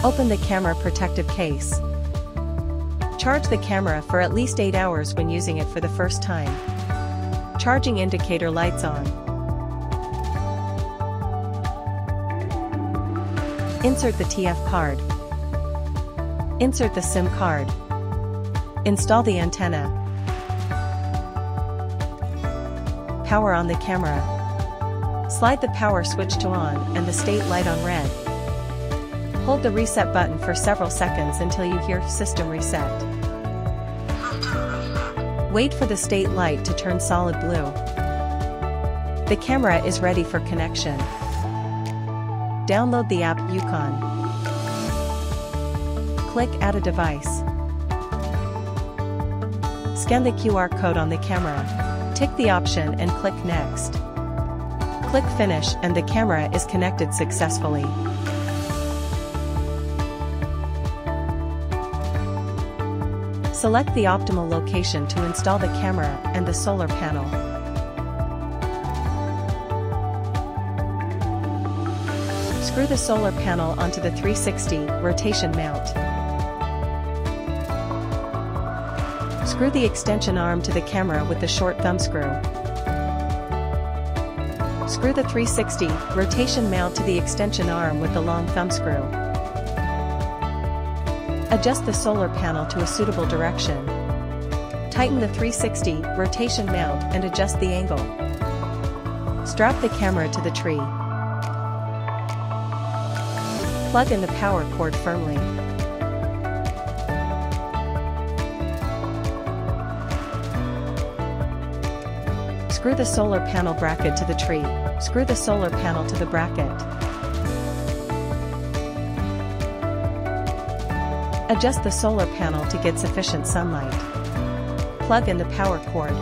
Open the camera protective case. Charge the camera for at least 8 hours when using it for the first time. Charging indicator lights on. Insert the TF card. Insert the SIM card. Install the antenna. Power on the camera. Slide the power switch to on and the state light on red. Hold the reset button for several seconds until you hear "System reset." Wait for the state light to turn solid blue. The camera is ready for connection. Download the app Ucon. Click Add a device. Scan the QR code on the camera. Tick the option and click Next. Click Finish and the camera is connected successfully. Select the optimal location to install the camera and the solar panel. Screw the solar panel onto the 360 rotation mount. Screw the extension arm to the camera with the short thumb screw. Screw the 360 rotation mount to the extension arm with the long thumb screw. Adjust the solar panel to a suitable direction. Tighten the 360 rotation mount and adjust the angle. Strap the camera to the tree. Plug in the power cord firmly. Screw the solar panel bracket to the tree. Screw the solar panel to the bracket. Adjust the solar panel to get sufficient sunlight. Plug in the power cord.